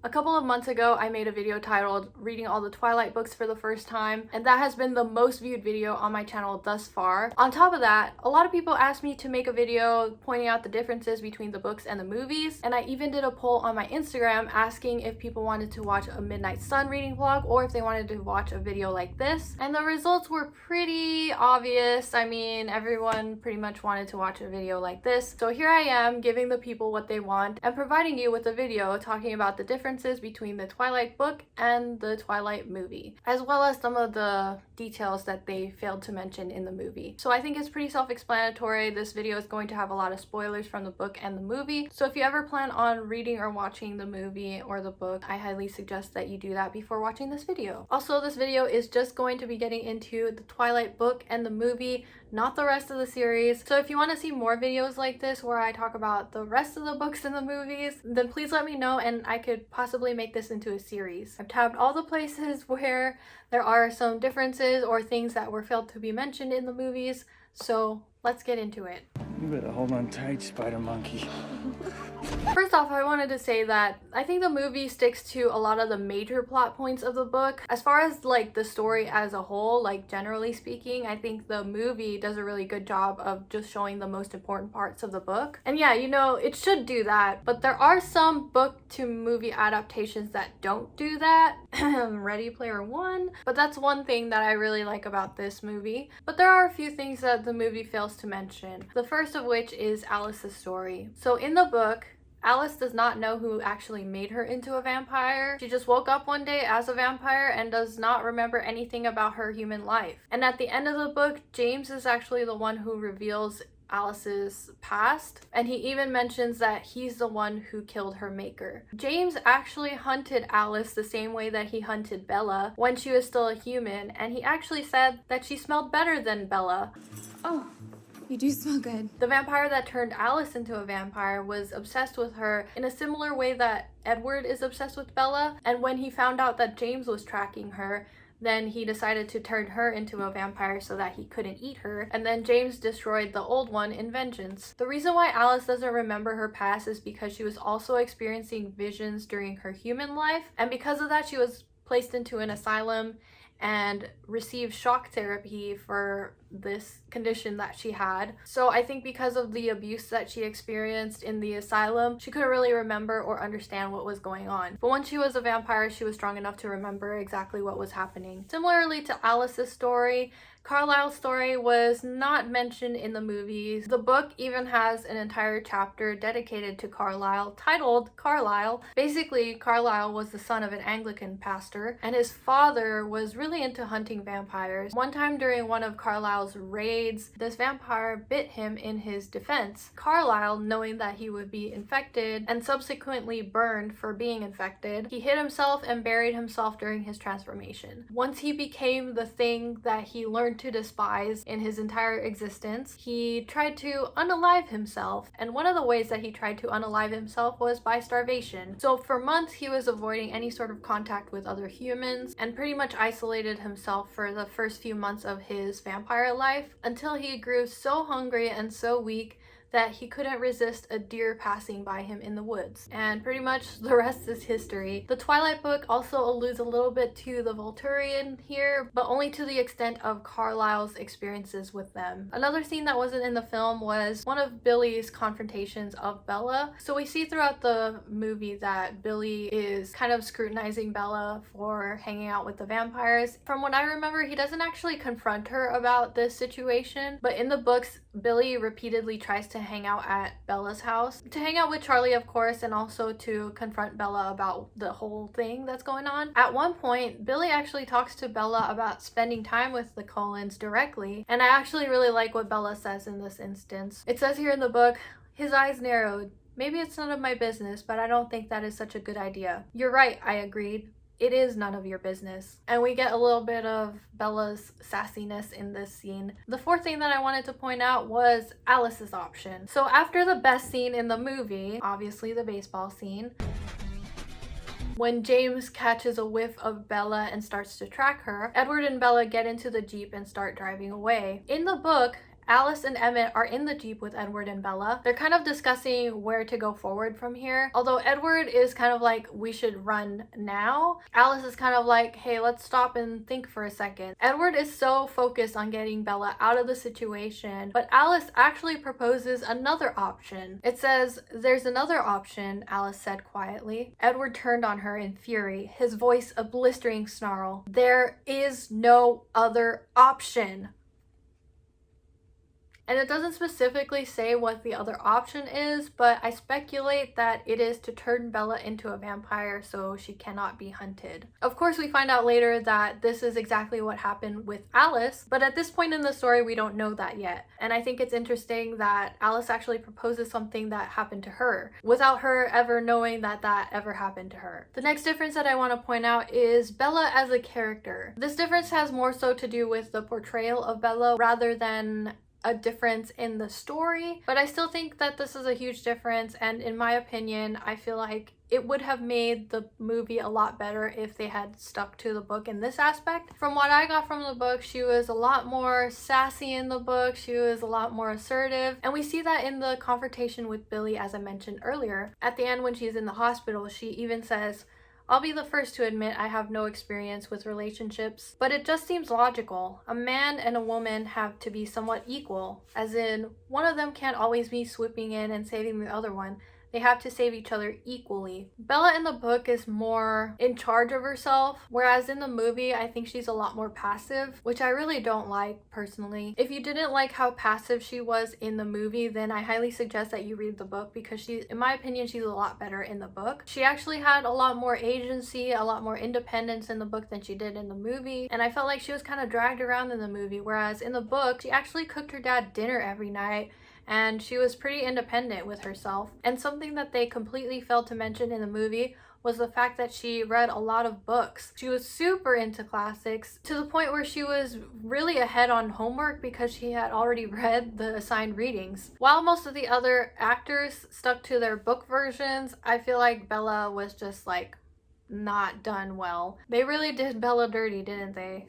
A couple of months ago, I made a video titled reading all the Twilight books for the first time, and that has been the most viewed video on my channel thus far. On top of that, a lot of people asked me to make a video pointing out the differences between the books and the movies, and I even did a poll on my Instagram asking if people wanted to watch a Midnight Sun reading vlog or if they wanted to watch a video like this, and the results were pretty obvious. I mean, everyone pretty much wanted to watch a video like this, so here I am giving the people what they want and providing you with a video talking about the differences between the Twilight book and the Twilight movie, as well as some of the details that they failed to mention in the movie. So I think it's pretty self-explanatory. This video is going to have a lot of spoilers from the book and the movie, so if you ever plan on reading or watching the movie or the book, I highly suggest that you do that before watching this video. Also, this video is just going to be getting into the Twilight book and the movie, not the rest of the series. So if you want to see more videos like this where I talk about the rest of the books and the movies, then please let me know and I could possibly make this into a series. I've tabbed all the places where there are some differences or things that were failed to be mentioned in the movies, so let's get into it. You better hold on tight, spider monkey. First off, I wanted to say that I think the movie sticks to a lot of the major plot points of the book. As far as like the story as a whole, like generally speaking, I think the movie does a really good job of just showing the most important parts of the book. And yeah, you know, it should do that, but there are some book to movie adaptations that don't do that. Ready Player One. But that's one thing that I really like about this movie. But there are a few things that the movie fails to mention. The first of which is Alice's story. So in the book, Alice does not know who actually made her into a vampire. She just woke up one day as a vampire and does not remember anything about her human life. And at the end of the book, James is actually the one who reveals Alice's past, and he even mentions that he's the one who killed her maker. James actually hunted Alice the same way that he hunted Bella when she was still a human, and he actually said that she smelled better than Bella. Oh, you do smell good. The vampire that turned Alice into a vampire was obsessed with her in a similar way that Edward is obsessed with Bella, and when he found out that James was tracking her, then he decided to turn her into a vampire so that he couldn't eat her, and then James destroyed the old one in vengeance. The reason why Alice doesn't remember her past is because she was also experiencing visions during her human life, and because of that she was placed into an asylum and received shock therapy for this condition that she had. So I think because of the abuse that she experienced in the asylum, she couldn't really remember or understand what was going on. But once she was a vampire, she was strong enough to remember exactly what was happening. Similarly to Alice's story, Carlisle's story was not mentioned in the movies. The book even has an entire chapter dedicated to Carlisle, titled Carlisle. Basically, Carlisle was the son of an Anglican pastor, and his father was really into hunting vampires. One time during one of Carlisle's raids, this vampire bit him in his defense. Carlisle, knowing that he would be infected and subsequently burned for being infected, he hid himself and buried himself during his transformation. Once he became the thing that he learned to despise in his entire existence, he tried to unalive himself, and one of the ways that he tried to unalive himself was by starvation. So for months he was avoiding any sort of contact with other humans and pretty much isolated himself for the first few months of his vampire life until he grew so hungry and so weak that he couldn't resist a deer passing by him in the woods. And pretty much the rest is history. The Twilight book also alludes a little bit to the Volturian here, but only to the extent of Carlisle's experiences with them. Another scene that wasn't in the film was one of Billy's confrontations of Bella. So we see throughout the movie that Billy is kind of scrutinizing Bella for hanging out with the vampires. From what I remember, he doesn't actually confront her about this situation, but in the books, Billy repeatedly tries to hang out at Bella's house. To hang out with Charlie, of course, and also to confront Bella about the whole thing that's going on. At one point, Billy actually talks to Bella about spending time with the Cullens directly, and I actually really like what Bella says in this instance. It says here in the book, "His eyes narrowed. Maybe it's none of my business, but I don't think that is such a good idea." "You're right," I agreed. "It is none of your business." And we get a little bit of Bella's sassiness in this scene. The fourth thing that I wanted to point out was Alice's option. So after the best scene in the movie, obviously the baseball scene, when James catches a whiff of Bella and starts to track her, Edward and Bella get into the Jeep and start driving away. In the book, Alice and Emmett are in the Jeep with Edward and Bella. They're kind of discussing where to go forward from here. Although Edward is kind of like, we should run now, Alice is kind of like, hey, let's stop and think for a second. Edward is so focused on getting Bella out of the situation, but Alice actually proposes another option. It says, "There's another option," Alice said quietly. Edward turned on her in fury, his voice a blistering snarl. "There is no other option." And it doesn't specifically say what the other option is, but I speculate that it is to turn Bella into a vampire so she cannot be hunted. Of course, we find out later that this is exactly what happened with Alice, but at this point in the story, we don't know that yet. And I think it's interesting that Alice actually proposes something that happened to her, without her ever knowing that that ever happened to her. The next difference that I want to point out is Bella as a character. This difference has more so to do with the portrayal of Bella rather than a difference in the story, but I still think that this is a huge difference, and in my opinion, I feel like it would have made the movie a lot better if they had stuck to the book in this aspect. From what I got from the book, she was a lot more sassy in the book, she was a lot more assertive, and we see that in the confrontation with Billy, as I mentioned earlier. At the end, when she's in the hospital, she even says, "I'll be the first to admit I have no experience with relationships, but it just seems logical. A man and a woman have to be somewhat equal, as in, one of them can't always be swooping in and saving the other one. They have to save each other equally." Bella in the book is more in charge of herself, whereas in the movie, I think she's a lot more passive, which I really don't like personally. If you didn't like how passive she was in the movie, then I highly suggest that you read the book, because she, in my opinion, she's a lot better in the book. She actually had a lot more agency, a lot more independence in the book than she did in the movie, and I felt like she was kind of dragged around in the movie, whereas in the book, she actually cooked her dad dinner every night, and she was pretty independent with herself. And something that they completely failed to mention in the movie was the fact that she read a lot of books. She was super into classics, to the point where she was really ahead on homework because she had already read the assigned readings. While most of the other actors stuck to their book versions, I feel like Bella was just like not done well. They really did Bella dirty, didn't they?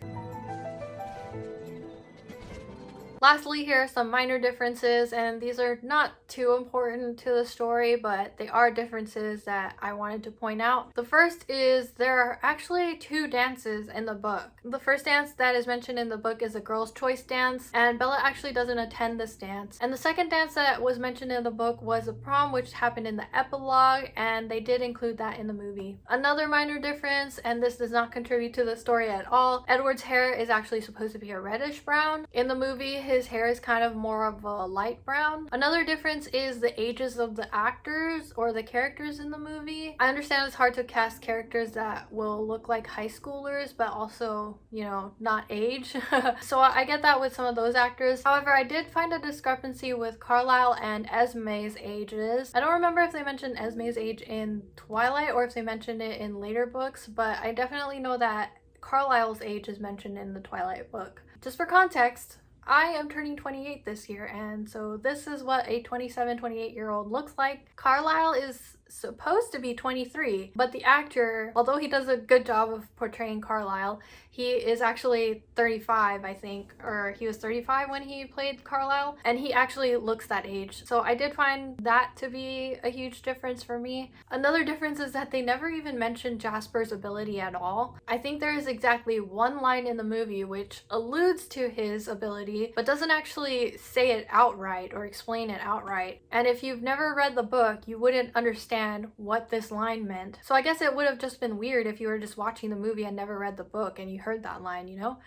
Lastly, here are some minor differences, and these are not too important to the story, but they are differences that I wanted to point out. The first is there are actually two dances in the book. The first dance that is mentioned in the book is a girl's choice dance, and Bella actually doesn't attend this dance. And the second dance that was mentioned in the book was a prom, which happened in the epilogue, and they did include that in the movie. Another minor difference, and this does not contribute to the story at all, Edward's hair is actually supposed to be a reddish brown. In the movie, his hair is kind of more of a light brown. Another difference is the ages of the actors or the characters in the movie. I understand it's hard to cast characters that will look like high schoolers but also, you know, not age. So I get that with some of those actors. However, I did find a discrepancy with Carlisle and Esme's ages. I don't remember if they mentioned Esme's age in Twilight or if they mentioned it in later books, but I definitely know that Carlisle's age is mentioned in the Twilight book. Just for context, I am turning 28 this year, and so this is what a 27, 28-year-old looks like. Carlisle is supposed to be 23, but the actor, although he does a good job of portraying Carlisle, he is actually 35, I think, or he was 35 when he played Carlisle, and he actually looks that age. So I did find that to be a huge difference for me. Another difference is that they never even mentioned Jasper's ability at all. I think there is exactly one line in the movie which alludes to his ability, but doesn't actually say it outright or explain it outright. And if you've never read the book, you wouldn't understand what this line meant. So I guess it would have just been weird if you were just watching the movie and never read the book and you heard that line, you know?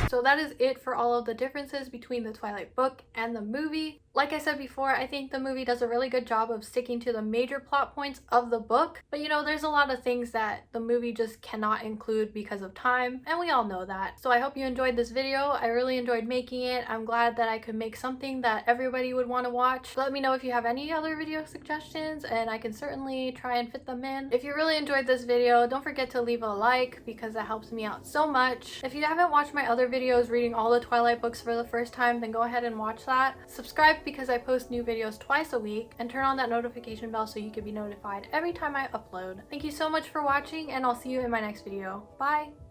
So that is it for all of the differences between the Twilight book and the movie. Like I said before, I think the movie does a really good job of sticking to the major plot points of the book, but you know, there's a lot of things that the movie just cannot include because of time, and we all know that. So I hope you enjoyed this video. I really enjoyed making it. I'm glad that I could make something that everybody would want to watch. Let me know if you have any other video suggestions, and I can certainly try and fit them in. If you really enjoyed this video, don't forget to leave a like because that helps me out so much. If you haven't watched my other videos reading all the Twilight books for the first time, then go ahead and watch that. Subscribe because I post new videos twice a week, and turn on that notification bell so you can be notified every time I upload. Thank you so much for watching, and I'll see you in my next video. Bye!